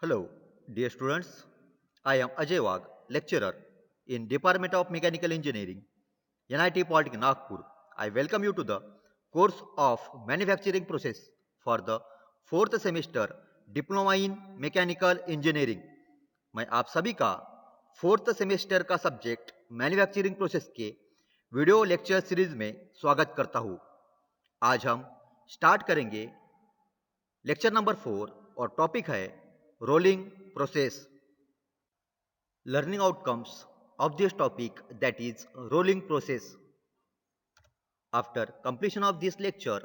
Hello, dear students. I am Ajay Wagh, lecturer in Department of Mechanical Engineering, NIT Polytechnic Nagpur. I welcome you to the course of Manufacturing Process for the fourth semester Diploma in Mechanical Engineering. मैं आप सभी का fourth semester का subject manufacturing process के video lecture series में स्वागत करता हूं। आज हम स्टार्ट करेंगे लेक्चर नंबर 4 और टॉपिक है rolling process. Learning outcomes of this topic, that is rolling process. After completion of this lecture,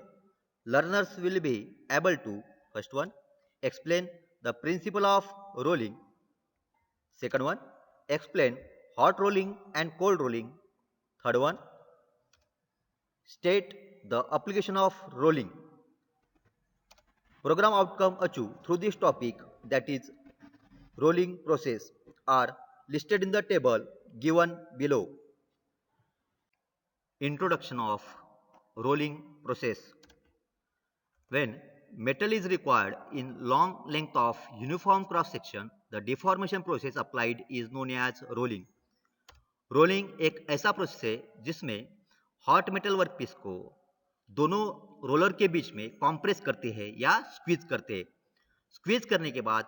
learners will be able to first one explain the principle of rolling, second one explain hot rolling and cold rolling, third one state the application of rolling. Program outcome achieved through this topic, that is rolling process, are listed in the table given below. Introduction of rolling process. When metal is required in long length of uniform cross section, the deformation process applied is known as rolling. Rolling एक ऐसा process है जिसमें hot metal workpiece को दोनों roller के बीच में compress करते हैं या स्क्वीज करते हैं। स्क्वीज करने के बाद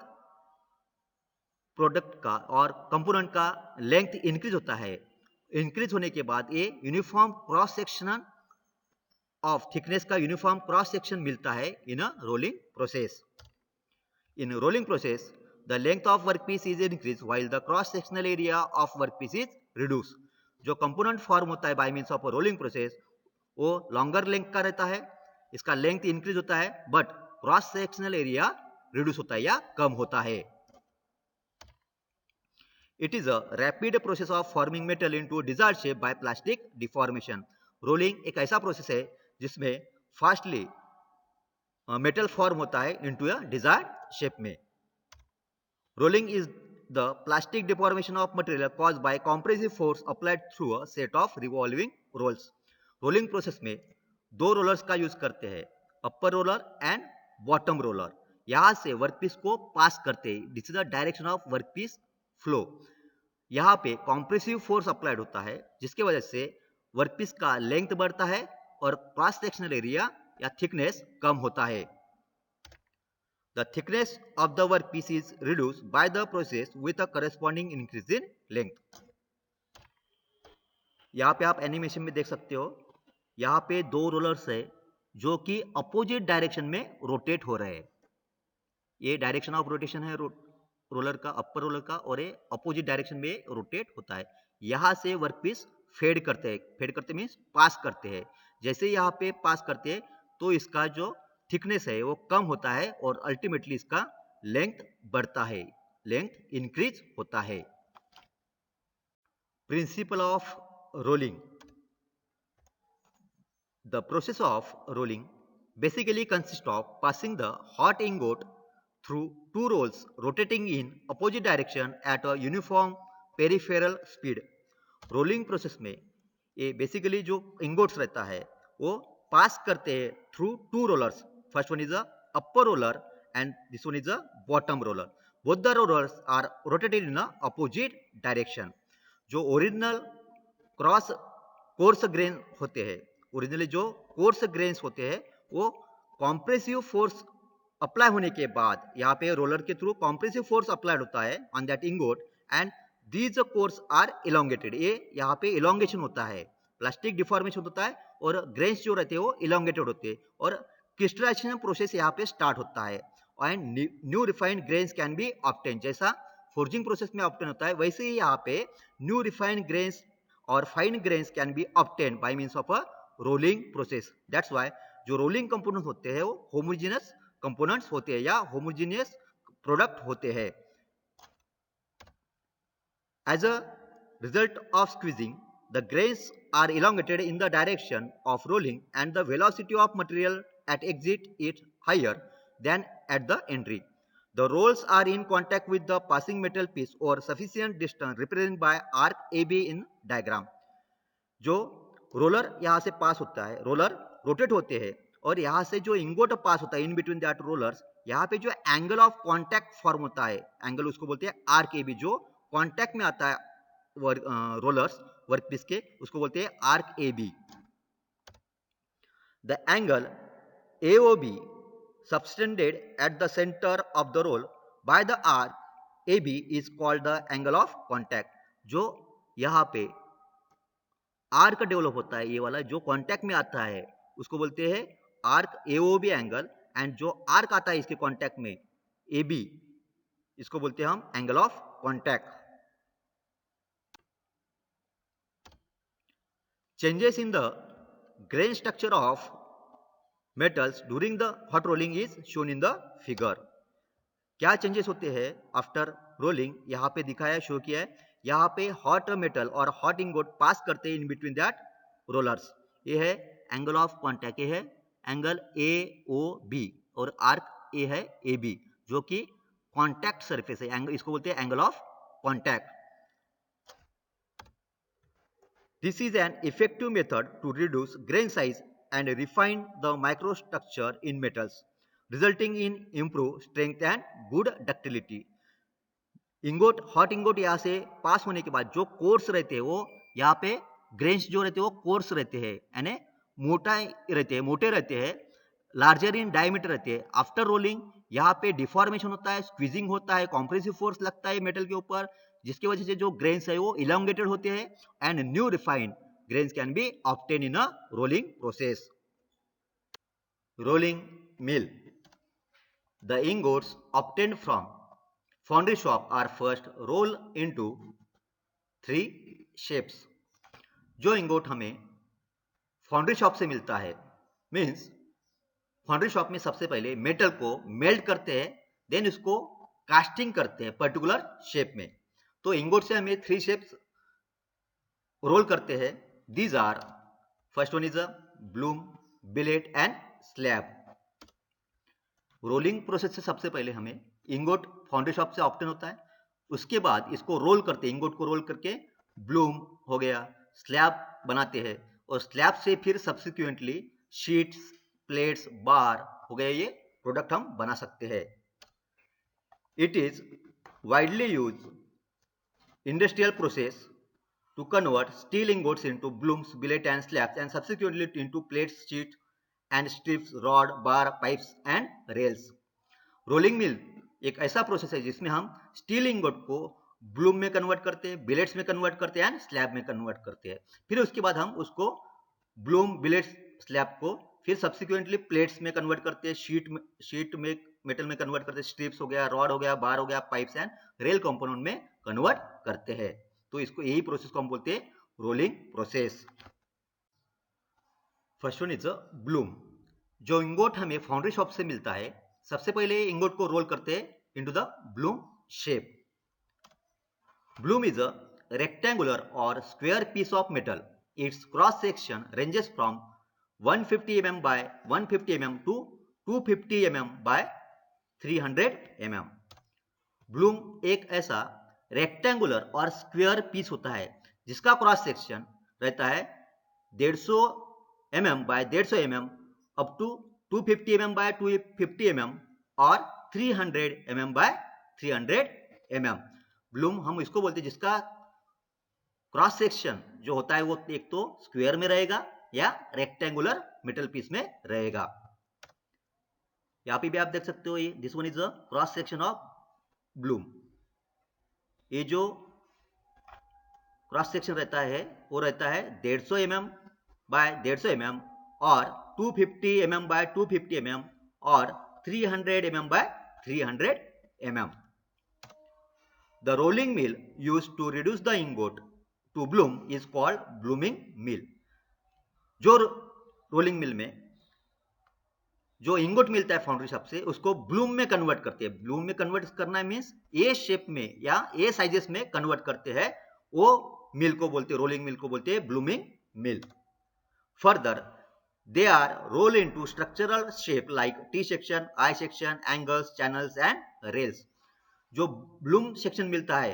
प्रोडक्ट का और कंपोनेंट का लेंथ इंक्रीज होता है। इंक्रीज होने के बाद ये uniform cross section of thickness का यूनिफॉर्म क्रॉस सेक्शन मिलता है in a rolling process. In rolling process the length of workpiece is increase while the cross sectional area of workpiece is reduce. जो component form होता है by means of rolling process वो longer length का रहता है, इसका length increase होता है but cross sectional area reduce होता है या कम होता है। It is a rapid process of forming metal into desired shape by plastic deformation. Rolling एक ऐसा प्रोसेस है जिसमें फास्टली मेटल फॉर्म होता है इनटू अ डिजायर्ड शेप में। Rolling is the plastic deformation of material caused by compressive force applied through a set of revolving rolls. Rolling process में दो rollers का यूज करते हैं, upper roller and bottom roller. यहां से workpiece को pass करते हैं। This is the direction of workpiece flow. यहाँ पे कॉम्प्रेसिव फोर्स अप्लाइड होता है जिसके वजह से वर्कपीस का लेंथ बढ़ता है और क्रॉस सेक्शनल एरिया या थिकनेस कम होता है। The thickness of the workpiece is reduce by the process with a corresponding increase in length. यहाँ पे आप एनिमेशन में देख सकते हो, यहाँ पे दो रोलर्स है जो कि अपोजिट डायरेक्शन में रोटेट हो रहे हैं। ये डायरेक्शन ऑफ रोटेशन है रोलर का, अपर रोलर का, और ये अपोजिट डायरेक्शन में रोटेट होता है। यहां से वर्कपीस फेड करते हैं, फेड करते मीन्स पास करते हैं। जैसे यहाँ पे पास करते हैं तो इसका जो थिकनेस है वो कम होता है और अल्टीमेटली इसका लेंथ बढ़ता है, लेंथ इंक्रीज होता है। Principle of rolling. The process of rolling basically consists of passing the hot ingot through two rolls rotating in opposite direction at a uniform peripheral speed. Rolling process में ये basically जो ingots रहता है वो pass करते हैं through two rollers. First one is a upper roller and this one is a bottom roller. Both the rollers are rotated in a opposite direction. जो original cross coarse grain होते हैं, originally जो course grains होते हैं वो compressive force apply होने के बाद यहाँ पे रोलर के थ्रू कॉम्प्रेसिव फोर्स अप्लाइड होता है on that ingot and these coarse are elongated. ये यहाँ पे इलोंगेशन होता है, प्लास्टिक डिफॉर्मेशन होता है और ग्रेन्स जो रहते हैं वो इलोंगेटेड होते हैं और क्रिस्टलाइजेशन प्रोसेस यहाँ पे स्टार्ट होता है and new refined grains can be obtain. जैसा फोर्जिंग प्रोसेस में ऑब्टेन होता है वैसे ही यहाँ पे न्यू रिफाइंड ग्रेन्स और fine grains can be obtain bye means of a rolling process. That's why जो रोलिंग कंपोनेंट्स होते हैं वो होमोजेनियस कंपोनेंट्स होते हैं या होमोजेनियस प्रोडक्ट होते हैं। As a result of squeezing, the grains are elongated in the direction of rolling and the velocity of material at exit is higher than at the entry. The rolls are in contact with the passing metal piece or sufficient distance represented by arc AB in diagram. जो roller यहाँ से पास होता है, roller rotate होते हैं और यहाँ से जो इंगोट पास होता है इन बिटवीन दैट रोलर्स, यहाँ पे जो एंगल ऑफ कॉन्टैक्ट फॉर्म होता है, एंगल उसको बोलते हैं आर्क ए बी, जो कॉन्टैक्ट में आता है रोलर्स वर्कपीस के, उसको बोलते हैं arc A B. The angle AOB subtended at the center of the roll by the arc AB is called the angle of contact. जो यहाँ पे आर्क डेवलप होता है, ये वाला जो कांटेक्ट में आता है उसको बोलते हैं आर्क AOB एंगल, एंड जो आर्क आता है इसके कांटेक्ट में AB, इसको बोलते हैं हम angle of contact. Changes in the grain structure of metals during the hot rolling is shown in the figure. क्या चेंजेस होते हैं आफ्टर रोलिंग, यहाँ पे दिखाया, शो किया है. यहाँ पे हॉट मेटल और हॉट इंगोट पास करते हैं इन बिटवीन दैट रोलर्स. ये है एंगल ऑफ कॉन्टैक्ट, ये है एंगल ए ओ बी, और आर्क ए है ए बी, जो कि कॉन्टैक्ट सरफेस है, एंगल इसको बोलते हैं angle of contact. This is an effective method to reduce grain size and refine the microstructure in metals, resulting in improved strength and good ductility. Ingot, hot ingot यहाँ से पास होने के बाद जो कोर्स रहते हैं वो यहाँ पे ग्रेन्स जो रहते हैं वो कोर्स रहते हैं, यानी मोटे रहते हैं, लार्जर इन डायमीटर रहते हैं. आफ्टर रोलिंग यहाँ पे डिफॉर्मेशन होता है, स्क्वीजिंग होता है, कॉम्प्रेसिव फोर्स लगता है मेटल के ऊपर, जिसकी वजह से जो ग्रेन्स है वो इलोंगेटेड होते हैं, and new refined grains can be obtain in a rolling process. Rolling mill. The ingots obtained from foundry shop are first rolled into 3 shapes. जो इंगोट हमें फाउंड्री शॉप से मिलता है, मीन्स फाउंड्री शॉप में सबसे पहले मेटल को melt करते हैं, देन उसको कास्टिंग करते हैं पर्टिकुलर शेप में. तो इंगोट से हमें 3 शेप्स रोल करते हैं. These are, first one is a bloom, billet and slab. Rolling process से सबसे पहले हमें इंगोट फाउंड्री शॉप से ऑब्टेन होता है, उसके बाद इसको रोल करते हैं, इंगोट को रोल करके ब्लूम हो गया, स्लैब बनाते हैं, और स्लैब से फिर सब्सिक्वेंटली शीट्स, प्लेट्स, बार हो गया, ये प्रोडक्ट हम बना सकते हैं. It is widely use industrial process to convert steel ingots into blooms, billet and slabs, and subsequently into plates, sheet and strips, rod, bar, pipes and rails. Rolling mill एक ऐसा process है जिसमें हम steel ingot को bloom में convert करते हैं, billets में कन्वर्ट करते हैं एंड स्लैब में कन्वर्ट करते हैं. फिर उसके बाद हम उसको ब्लूम, बिलेट्स, स्लैब को फिर सब्सिक्वेंटली प्लेट्स में कन्वर्ट करते हैं, शीट में मेटल में कन्वर्ट करते हैं, स्ट्रिप्स हो गया, रॉड हो गया, बार हो गया, पाइप्स एंड रेल कंपोनेंट में कन्वर्ट करते हैं. तो इसको, यही प्रोसेस को हम बोलते हैं rolling process. First one is a Bloom. जो इंगोट हमें फाउंड्री शॉप से मिलता है, सबसे पहले इंगोट को रोल करते हैं into the Bloom shape. Bloom is a rectangular or square piece of metal. Its cross section ranges from 150 mm by 150 mm to 250 mm by 300 mm. Bloom एक ऐसा रेक्टेंगुलर और स्क्वायर पीस होता है जिसका cross section रहता है 150 mm by 150 mm up to 250 mm by 250 mm और 300 mm by 300 mm. Bloom हम इसको बोलते हैं जिसका क्रॉस सेक्शन जो होता है वो एक तो स्क्वायर में रहेगा या रेक्टेंगुलर मेटल पीस में रहेगा. यहाँ पे भी आप देख सकते हो, ये this one is a cross section of Bloom. ये जो क्रॉस सेक्शन रहता है वो रहता है 150 mm बाय 150 mm और 250 mm बाय 250 mm और 300 mm bye 300 mm. The rolling mill used to reduce the ingot to bloom is called blooming mill. जो रोलिंग मिल में जो इंगोट मिलता है फाउंड्री शॉप से, उसको ब्लूम में कन्वर्ट करते हैं. ब्लूम में कन्वर्ट करना मीन्स ए शेप में या ए साइजेस में कन्वर्ट करते हैं, वो मिल को बोलते हैं, रोलिंग मिल को बोलते हैं blooming mill. Further they are rolled into structural shape like T section, I section, angles, channels and rails. जो ब्लूम सेक्शन मिलता है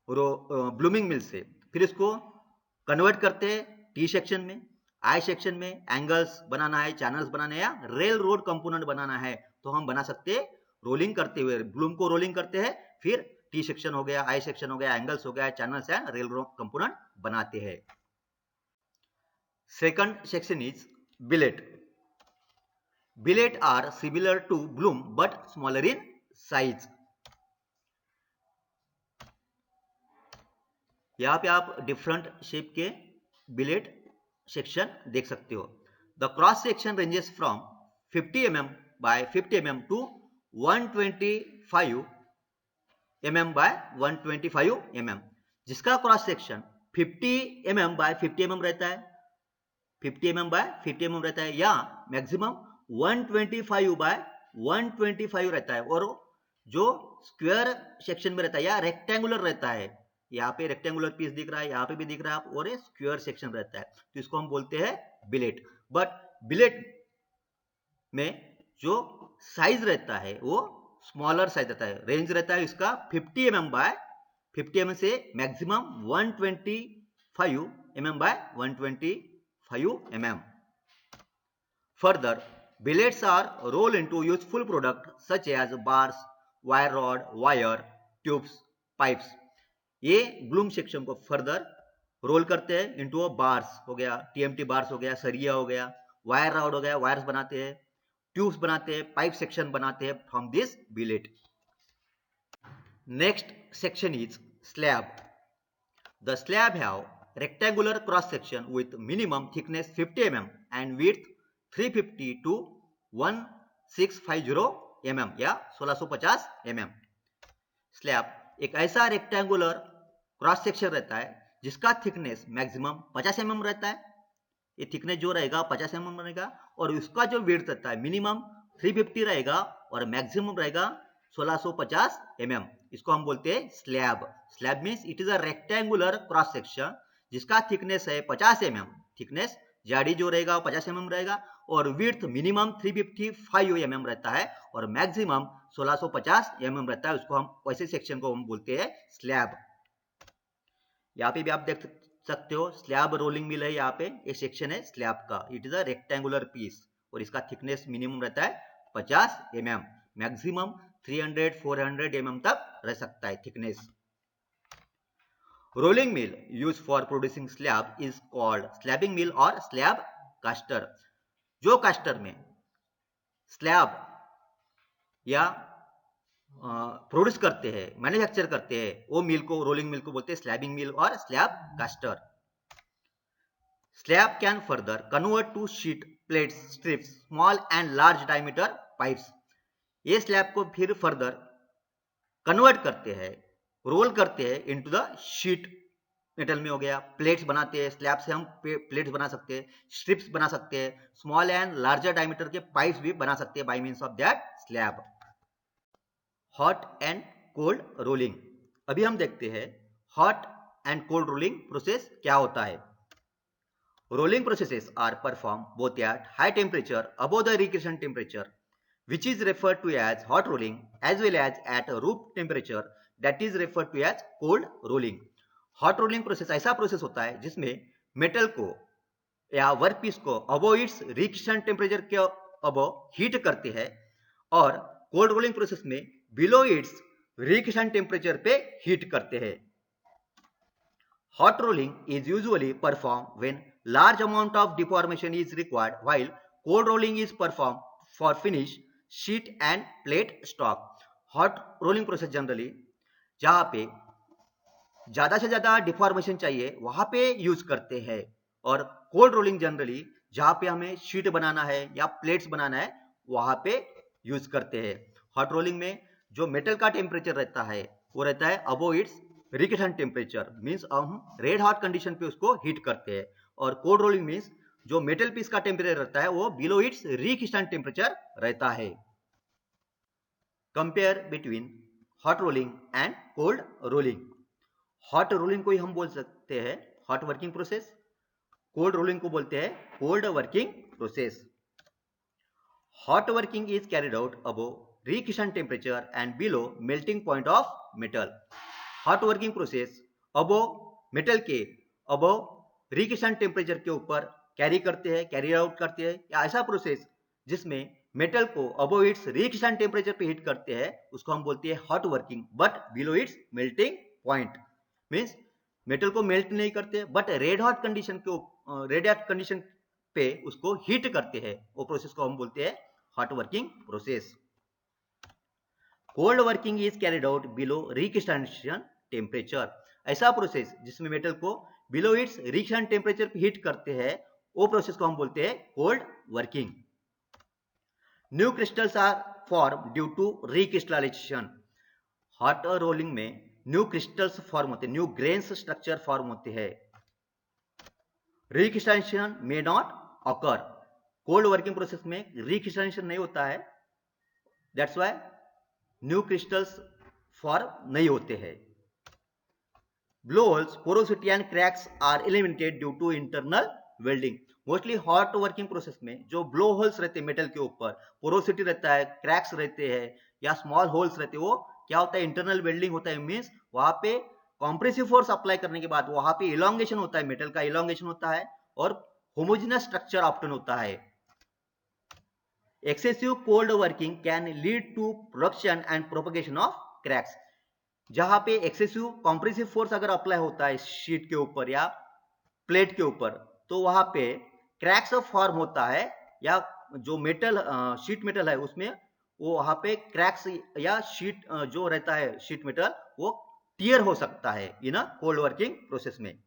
ब्लूमिंग मिल से, फिर इसको कन्वर्ट करते हैं टी सेक्शन में, आई सेक्शन में, एंगल्स बनाना है, चैनल्स बनाना है या रेल रोड कंपोनेंट बनाना है, तो हम बना सकते हैं रोलिंग करते हुए, ब्लूम को रोलिंग करते हैं, फिर टी सेक्शन हो गया, आई सेक्शन हो गया, एंगल्स हो गया, चैनल्स एंड रेल कंपोनेंट बनाते हैं। Second section is billet. Billet are similar to bloom but smaller in size. यहाँ पे आप डिफरेंट शेप के बिलेट सेक्शन देख सकते हो. The cross section ranges from 50 mm by 50 mm to 125 mm by 125 mm. जिसका cross section 50 mm by 50 mm रहता है, 50 mm by 50 mm रहता है, या मैक्सिमम 125 by 125 रहता है. और जो स्क्वायर सेक्शन में रहता है या रेक्टेंगुलर रहता है, यहाँ पे रेक्टेंगुलर पीस दिख रहा है, यहाँ पे भी दिख रहा है, और ये स्क्वायर सेक्शन रहता है, तो इसको हम बोलते हैं बिलेट. बट बिलेट में जो साइज रहता है वो स्मॉलर साइज रहता है. रेंज रहता है इसका 50 mm बाय 50 mm से maximum 125 mm by 125 mm. Further, billets are rolled into useful products such as bars, wire rod, wire, tubes, pipes. ये ब्लूम सेक्शन को फर्दर रोल करते हैं इनटू बार्स हो गया, टीएमटी बार्स हो गया, सरिया हो गया, वायर रॉड हो गया, वायर्स बनाते हैं, ट्यूब्स बनाते हैं, पाइप सेक्शन बनाते हैं from this billet. Next section is slab. The slab have rectangular cross section with minimum thickness 50 mm and width 350 to 1650 mm या 1650 mm. स्लैब एक ऐसा रेक्टेंगुलर क्रॉस सेक्शन रहता है जिसका थिकनेस मैक्सिमम 50 mm रहता है. ये थिकनेस जो रहेगा 50 mm रहेगा, और उसका जो विड्थ रहता है मिनिमम 350 रहेगा और मैक्सिमम रहेगा 1650 mm. इसको हम बोलते हैं slab. Slab means it is a rectangular cross section जिसका थिकनेस है 50 mm. थिकनेस जाड़ी जो रहेगा 50 mm रहेगा, और विड्थ मिनिमम 355 mm रहता है और मैक्सिमम 1650 mm रहता है. उसको हम वैसे सेक्शन को हम बोलते हैं स्लैब. यहाँ पे भी आप देख सकते हो स्लैब रोलिंग मिल है, यहाँ पे एक सेक्शन है स्लैब का. It is a rectangular piece और इसका थिकनेस मिनिमम रहता है 50 mm, मैक्सिमम 300-400 mm तक रह सकता है thickness. Rolling mill used for producing slab is called slabbing mill or slab caster. जो कास्टर में स्लैब या प्रोड्यूस करते हैं, मैन्युफैक्चर करते हैं, वो मिल को, रोलिंग मिल को बोलते हैं स्लैबिंग मिल और slab caster. Slab can further convert to sheet, plates, strips, small and large diameter pipes. ये स्लैब को फिर फर्दर कन्वर्ट करते हैं, रोल करते हैं इनटू द शीट मेटल में हो गया, प्लेट्स बनाते हैं, स्लैब से हम प्लेट्स बना सकते हैं, स्ट्रिप्स बना सकते हैं, स्मॉल एंड लार्जर डायमीटर के पाइप्स भी बना सकते हैं by means of that slab. Hot and cold rolling. अभी हम देखते हैं hot and cold rolling process क्या होता है. Rolling processes are perform both at high temperature above the recreation temperature which is referred to as hot rolling, as well as at room temperature that is referred to as cold rolling. Hot rolling process ऐसा process होता है जिसमें metal को या work piece को above it's recreation temperature के above heat करते हैं, और कोल्ड रोलिंग प्रोसेस में बिलो इट्स रिक्रिएशन टेम्परेचर पे हीट करते हैं. Hot rolling is usually perform when large amount of deformation is required, while cold rolling is perform for finish sheet end plate stock. Hot rolling process generally जहां पे ज्यादा से ज्यादा deformation चाहिए वहां पे यूज करते हैं, और कोल्ड रोलिंग जनरली जहां पे हमें शीट बनाना है या प्लेट्स बनाना है वहां पे यूज करते हैं. हॉट रोलिंग में जो मेटल का टेम्परेचर रहता है वो रहता है above it's recreation temperature, means हम रेड हॉट कंडीशन पे उसको हीट करते हैं, और कोल्ड रोलिंग मीन्स जो मेटल पीस का टेम्परेचर रहता है वो बिलो इट्स रिक्रिएशन टेम्परेचर रहता है. Compare between hot rolling and cold rolling. Hot rolling को ही हम बोल सकते हैं hot working process, cold rolling को बोलते हैं cold working process. Hot working is carried out above recreation temperature and below melting point of metal. Hot working process above metal के above recreation temperature के ऊपर कैरी करते हैं, carry out करते हैं, या ऐसा प्रोसेस जिसमें मेटल को अबव इट्स रिएक्शन टेम्परेचर पे हीट करते हैं उसको हम बोलते हैं hot working, but below it's melting point means metal को मेल्ट नहीं करते बट रेड हॉट कंडीशन पे उसको हीट करते हैं, वो प्रोसेस को हम बोलते हैं hot working process. Cold working is carried out below recrystallization temperature, ऐसा प्रोसेस जिसमें मेटल को बिलो इट्स रिएक्शन टेम्परेचर पे हीट करते हैं वो प्रोसेस को हम बोलते हैं cold working. New crystals are form due to recrystallization, hot rolling में न्यू क्रिस्टल्स फॉर्म होते हैं, न्यू ग्रेन्स स्ट्रक्चर फॉर्म होते हैं। Recrystallization may not occur, cold working process में रिक्रिस्टलाइजेशन नहीं होता है, that's why new crystals form नहीं होते हैं। Blowholes, porosity and cracks are eliminated due to internal welding, mostly hot working process में जो ब्लो होल्स रहते हैं मेटल के ऊपर, पोरोसिटी रहता है, क्रैक्स रहते हैं या स्मॉल होल्स रहते हैं, वो क्या होता है इंटरनल वेल्डिंग होता है, मीन्स वहां पे कॉम्प्रेसिव फोर्स अप्लाई करने के बाद वहां पे इलोंगेशन होता है, मेटल का इलोंगेशन होता है और होमोजेनस स्ट्रक्चर ऑप्टेन होता है। Excessive cold working can lead to production and propagation of cracks, जहां पे एक्सेसिव कॉम्प्रेसिव फोर्स अगर अप्लाई होता है शीट के ऊपर या प्लेट के ऊपर तो वहां पे क्रैक्स फॉर्म होता है, या जो मेटल शीट मेटल है उसमें वो वहां पे क्रैक्स या शीट जो रहता है शीट मेटल वो टियर हो सकता है in a cold working process में।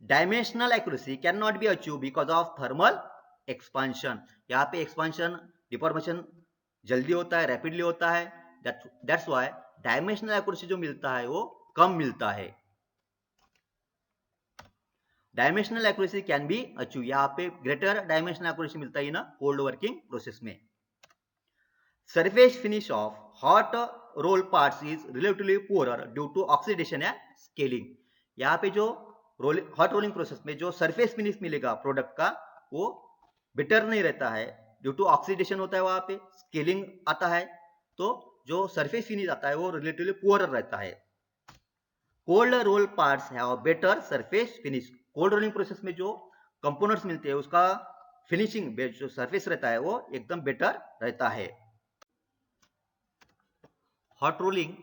Dimensional accuracy can not be achieve because of thermal expansion, यहाँ पे एक्सपांशन डिफॉर्मेशन जल्दी होता है, रैपिडली होता है, दैट्स व्हाई डायमेंशनल एक्यूरेसी जो मिलता है वो कम मिलता है। Dimensional accuracy can be achieve, यहाँ पे ग्रेटर डायमेंशनल एक्यूरेसी मिलता है ना कोल्ड वर्किंग प्रोसेस में। Surface finish off hot role parts is relatively poorer due to oxidation and scaling, यहाँ पे जो हॉट रोलिंग प्रोसेस में जो सरफेस फिनिश मिलेगा प्रोडक्ट का वो बेटर नहीं रहता है, ड्यू टू ऑक्सीडेशन होता है, वहां पे स्केलिंग आता है, तो जो सरफेस फिनिश आता है वो रिलेटिवली पुअरर रहता है। Cold roll parts have better surface finish, cold rolling process में जो कंपोनेंट्स मिलते हैं उसका फिनिशिंग जो सरफेस रहता है वो एकदम बेटर रहता है। Hot rolling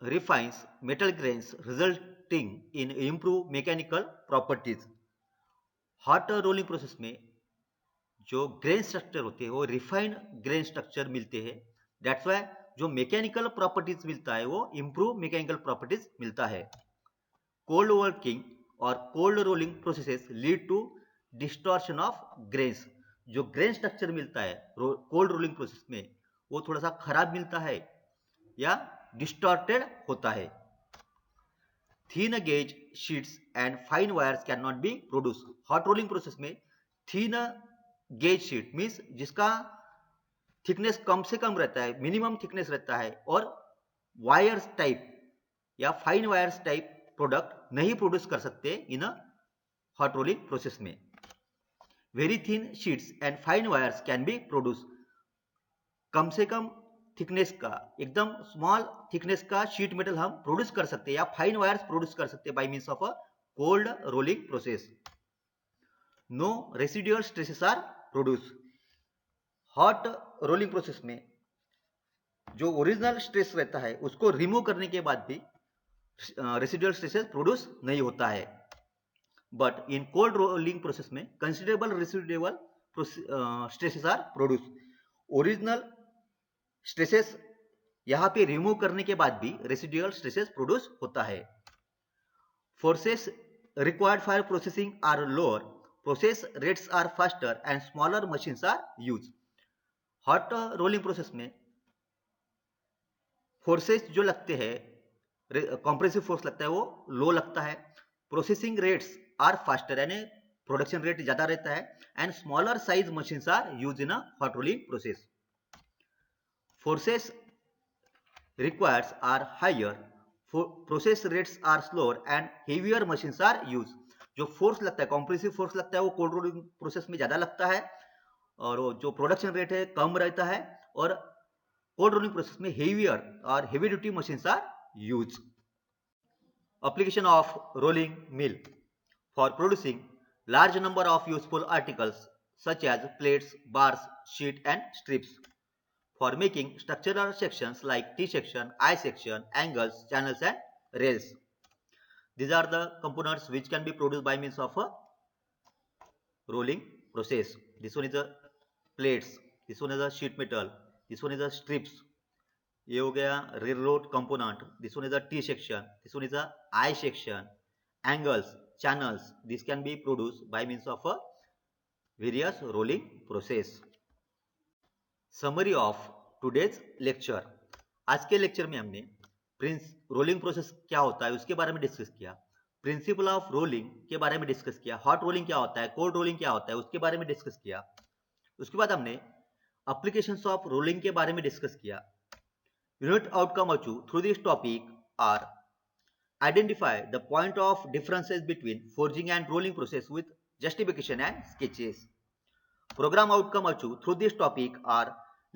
refines metal grains resulting in improved mechanical properties। Hot rolling process में जो ग्रेन स्ट्रक्चर होते हैं वो रिफाइंड ग्रेन स्ट्रक्चर मिलते हैं, दैट्स व्हाई जो मैकेनिकल प्रॉपर्टीज मिलता है वो इंप्रूव मैकेनिकल प्रॉपर्टीज मिलता है। कोल्ड वर्किंग और cold rolling processes lead to distortion of grains, जो ग्रेन स्ट्रक्चर मिलता है कोल्ड रोलिंग प्रोसेस में वो थोड़ा सा खराब मिलता है या डिस्टॉर्टेड होता है। Thin gauge sheets and fine wires can not be produce, hot rolling process में थिन गेज शीट मीन्स जिसका थिकनेस कम से कम रहता है, मिनिमम थिकनेस रहता है, और वायर्स टाइप या फाइन वायर्स टाइप प्रोडक्ट नहीं प्रोड्यूस कर सकते इन हॉट रोलिंग प्रोसेस में। Very thin sheets and fine wires can be produce, कम से कम थिकनेस का, एकदम स्मॉल थिकनेस का शीट मेटल हम प्रोड्यूस कर सकते हैं या फाइन वायर्स प्रोड्यूस कर सकते हैं by means of a cold rolling process. No residual stresses are produce, hot rolling process में जो ओरिजिनल स्ट्रेस रहता है उसको रिमूव करने के बाद भी रेसिडुअल स्ट्रेसेस प्रोड्यूस नहीं होता है, but in cold rolling process में considerable residual stresses are produce, original stresses यहां पे रिमूव करने के बाद भी रेसिडुअल स्ट्रेसेस प्रोड्यूस होता है। Forces required for processing are lower, process rates are faster and smaller machines are use. Hot rolling process में फोर्सेस जो लगते हैं कॉम्प्रेसिव फोर्स लगता है वो लो लगता है, प्रोसेसिंग रेट्स आर फास्टर यानी प्रोडक्शन रेट ज्यादा रहता है, and smaller size machines are use in a hot rolling process. Forces required are higher, process rates are slower and heavier machines are used। जो force लगता है compressive force लगता है वो कोल्ड रोलिंग प्रोसेस में ज्यादा लगता है और जो प्रोडक्शन रेट है कम रहता है, और कोल्ड रोलिंग प्रोसेस में हेवियर और heavy duty machines are use. Application of rolling mill for producing large number of useful articles such as plates, bars, sheet and strips. For making structural sections like T section, I section, angles, channels and rails. These are the components which can be produced by means of a rolling process. This one is a plates, this one is a sheet metal, this one is a strips. ये हो गया railroad component. This one is a T section, this one is a I section, angles, channels. This can be produced by means of a various rolling process. Summary of today's lecture. आज के lecture में हमने rolling process क्या होता है उसके बारे में डिस्कस किया, प्रिंसिपल ऑफ रोलिंग के बारे में डिस्कस किया, हॉट रोलिंग क्या होता है, कोल्ड रोलिंग क्या होता है उसके बारे में डिस्कस किया. उसके बाद हमने एप्लीकेशंस ऑफ रोलिंग के बारे में डिस्कस किया. Unit outcome achieve through this topic are identify the point of differences between forging and rolling process with justification and sketches. Program outcome achieved through this topic are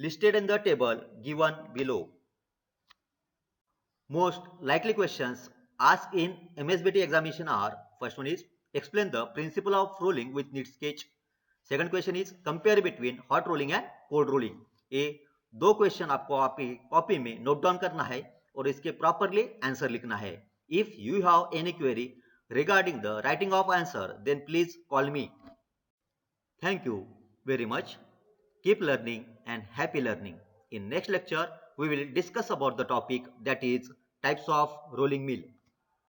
listed in the table given below. Most likely questions asked in MSBT examination are: first one is explain the principle of rolling with neat sketch. Second question is compare between hot rolling and cold rolling. ये दो question आपको आपकी copy में note down करना है और इसके properly answer लिखना है. If you have any query regarding the writing of answer, then please call me. Thank you very much. Keep learning and happy learning. In next lecture, we will discuss about the topic that is types of rolling mill.